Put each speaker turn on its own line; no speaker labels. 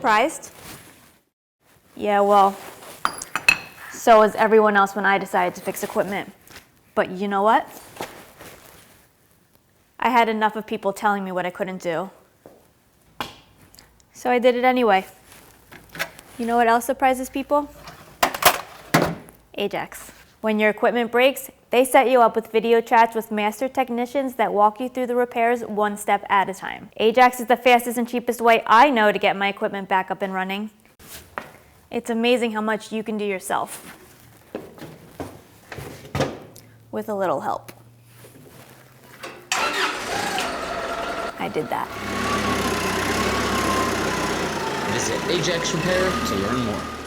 surprised? Yeah, well, so was everyone else when I decided to fix equipment. But you know what? I had enough of people telling me what I couldn't do. So I did it anyway. You know what else surprises people? AJAX. When your equipment breaks, they set you up with video chats with master technicians that walk you through the repairs one step at a time. AJAX is the fastest and cheapest way I know to get my equipment back up and running. It's amazing how much you can do yourself with a little help. I did that.
Visit AJAX Repair to learn more.